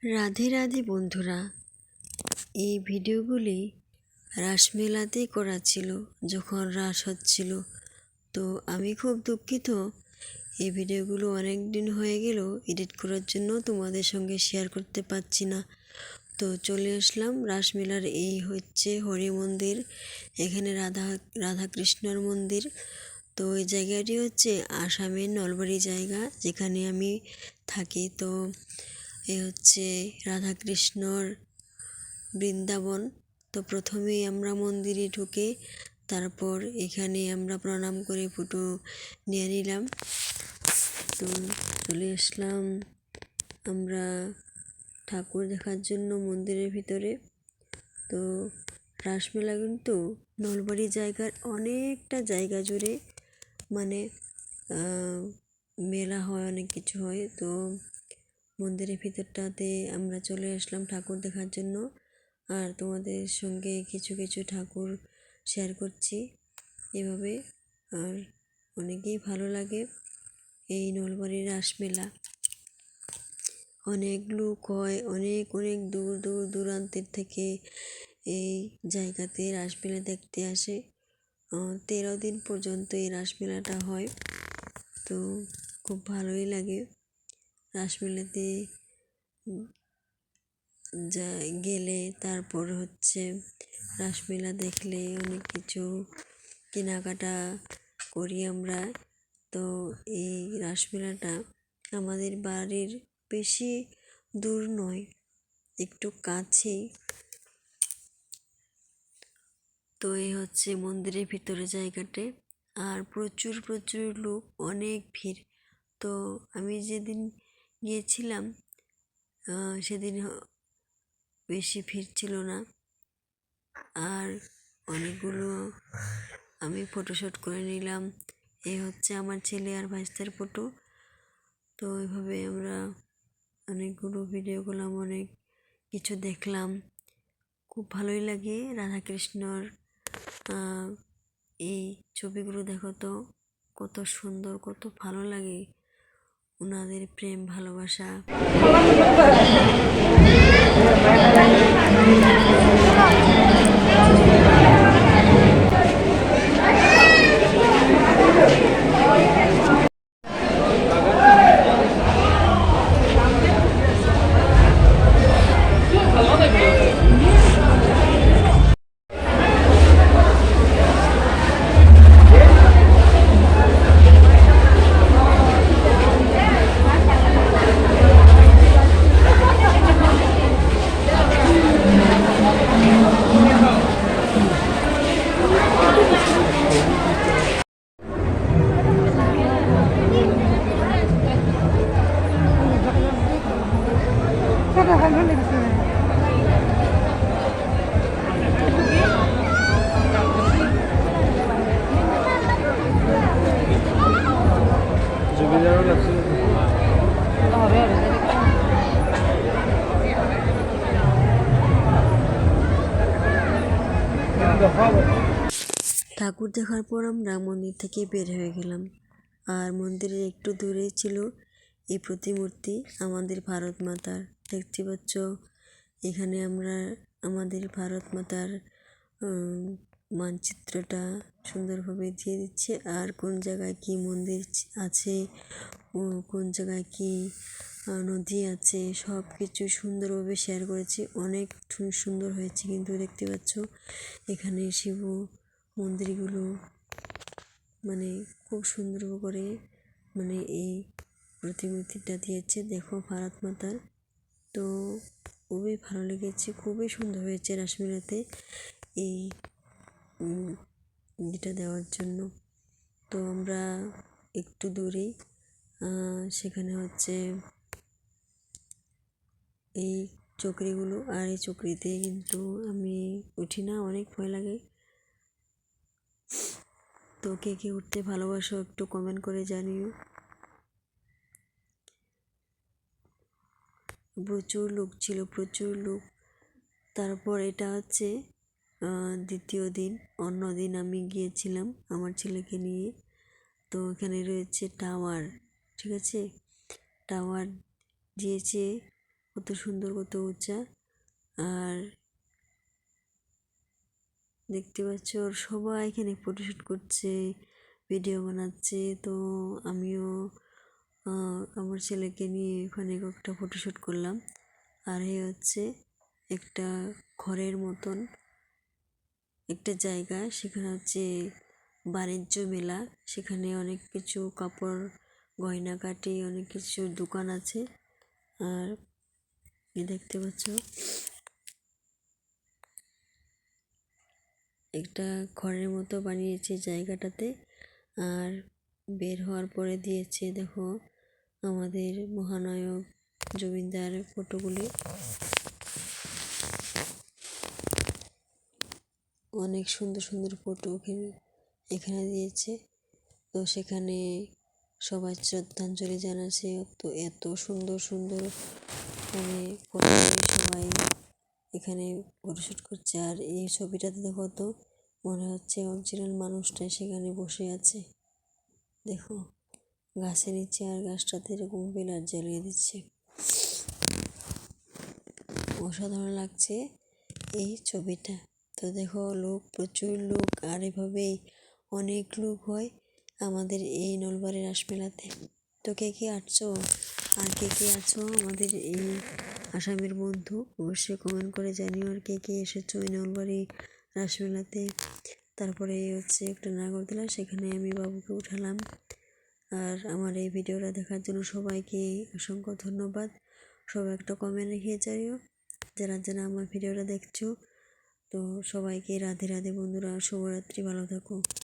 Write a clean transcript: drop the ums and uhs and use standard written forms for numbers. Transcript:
রাধে রাধে বন্ধুরা, এই ভিডিওগুলি রাসমেলাতেই করা ছিল যখন রাস হচ্ছিল। তো আমি খুব দুঃখিত, এই ভিডিওগুলো অনেক দিন হয়ে গেল এডিট করার জন্য তোমাদের সঙ্গে শেয়ার করতে পারছি না। তো চলে আসলাম রাসমেলার, এই হচ্ছে হরি মন্দির, এখানে রাধাকৃষ্ণর মন্দির। তো এই জায়গাটি হচ্ছে আসামের নলবাড়ি জায়গা, যেখানে আমি থাকি। তো এ হচ্ছে রাধাকৃষ্ণর বৃন্দাবন। তো প্রথমেই আমরা মন্দিরে ঢুকে তারপর এখানে আমরা প্রণাম করে ফটো নিয়ে নিলাম। তো চলে আসলাম আমরা ঠাকুর দেখার জন্য মন্দিরের ভিতরে। তো রাসমেলা কিন্তু নলবাড়ি জায়গার অনেকটা জায়গা জুড়ে মানে মেলা হয়, অনেক কিছু হয়। তো মন্দিরের ভিতরটাতে আমরা চলে আসলাম ঠাকুর দেখার জন্য, আর তোমাদের সঙ্গে কিছু কিছু ঠাকুর শেয়ার করছি এভাবে। আর অনেকেই ভালো লাগে এই নলবাড়ির রাসমেলা। অনেক লোক হয়, অনেক অনেক দূর দূর দূরান্তের থেকে এই জায়গাতে রাসমেলা দেখতে আসে। 13 দিন পর্যন্ত এই রাসমেলাটা হয়। তো খুব ভালোই লাগে রাসমেলাতে গেলে। তারপর হচ্ছে রাসমেলা দেখলে অনেক কিছু কেনাকাটা করি আমরা। তো এই রাসমেলাটা আমাদের বাড়ির বেশি দূর নয়, একটু কাছেই। তো এই হচ্ছে মন্দিরের ভিতরে জায়গাতে, আর প্রচুর প্রচুর লোক, অনেক ভিড়। তো আমি যেদিন গিয়েছিলাম সেদিন বেশি ভিড় ছিল না। আর অনেকগুলো আমি ফটোশ্যুট করে নিলাম। এই হচ্ছে আমার ছেলে আর ভাইস্তার ফটো। তো এইভাবে আমরা অনেকগুলো ভিডিও করলাম, অনেক কিছু দেখলাম। খুব ভালোই লাগে রাধাকৃষ্ণর এই ছবিগুলো। দেখো তো কত সুন্দর, কত ভালো লাগে ওনাদের প্রেম ভালোবাসা। ঠাকুর দেখার পর আমরা মন্দির থেকে বের হয়ে গেলাম। আর মন্দিরের একটু দূরে ছিল এই প্রতিমূর্তি আমাদের ভারত মাতার। দেখতে পাচ্ছ এখানে আমরা আমাদের ভারত মাতার মানচিত্রটা সুন্দরভাবে দিয়ে দিচ্ছে, আর কোন জায়গায় কি মন্দির আছে, কোন জায়গায় কি নদী আছে, সব কিছু সুন্দরভাবে শেয়ার করেছি। অনেক সুন্দর হয়েছে কিন্তু দেখতে পাচ্ছ এখানে শিব মন্দিরগুলো মানে খুব সুন্দর করে এই প্রতিমূর্তিটা দিয়েছে। দেখো ভারত মাতার। তো খুবই ভালো লেগেছে, খুবই সুন্দর হয়েছে রাসমেলাতে এই এটা দেওয়ার জন্য। তো আমরা একটু দূরেই সেখানে হচ্ছে এই চকরিগুলো, আর এই চকরিতে কিন্তু আমি উঠি না, অনেক ভয় লাগে। তো কে কে উঠতে ভালোবাসো একটু কমেন্ট করে জানিও। প্রচুর লোক ছিল, প্রচুর লোক। তারপর এটা হচ্ছে দ্বিতীয় দিন। অন্য দিন আমি গিয়েছিলাম আমার ছেলেকে নিয়ে। তো এখানে রয়েছে টাওয়ার, ঠিক আছে, টাওয়ার দিয়েছে কত সুন্দর, কত উঁচা। আর দেখতে পাচ্ছ ওর সবাই এখানে ফটোশ্যুট করছে, ভিডিও বানাচ্ছে। তো আমিও আমার ছেলেকে নিয়ে ওখানে একটা ফটোশ্যুট করলাম। আর এই হচ্ছে একটা ঘরের মতন একটা জায়গা, সেখানে হচ্ছে বাণিজ্য মেলা। সেখানে অনেক কিছু কাপড় গয়নাকাটি অনেক কিছু দোকান আছে। আর দেখতে পাচ্ছ একটা ঘরের মতো বানিয়েছে জায়গাটাতে। আর বের হওয়ার পরে দিয়েছে দেখো আমাদের মহানায়ক জমিদার ফটোগুলি, অনেক সুন্দর সুন্দর ফটো এখানে দিয়েছে। তো সেখানে সবাই শ্রদ্ধাঞ্জলি জানাচ্ছে। তো এত সুন্দর সুন্দর মানে ফটো সবাই এখানে ফটোশ্যুট করছে। আর এই ছবিটাতে দেখো তো মনে হচ্ছে অরিজিনাল মানুষটাই সেখানে বসে আছে। দেখো গাছের নিচে, আর গাছটাতে এরকম বেলার জ্বালিয়ে দিচ্ছে। অসাধারণ লাগছে এই ছবিটা। তো দেখো প্রচুর লোক, আর এভাবেই অনেক লোক হয় আমাদের এই নলবাড়ি রাসমেলাতে। তো কে কে আসছো, আর কে কে আছো আমাদের এই আসামের বন্ধু, অবশ্যই কমেন্ট করে জানিও। আর কে কে এসেছো এই নলবাড়ি রাসমেলাতে। তারপরে হচ্ছে একটা নাগরদোলা, সেখানে আমি বাবুকে উঠালাম। আর আমার এই ভিডিওটা দেখার জন্য সবাইকে অসংখ্য ধন্যবাদ। সবাই একটা কমেন্ট রেখে যাইও যারা যারা আমার ভিডিওটা দেখছো। তো সবাইকে রাধে রাধে বন্ধুরা, শুভরাত্রি, ভালো থাকো।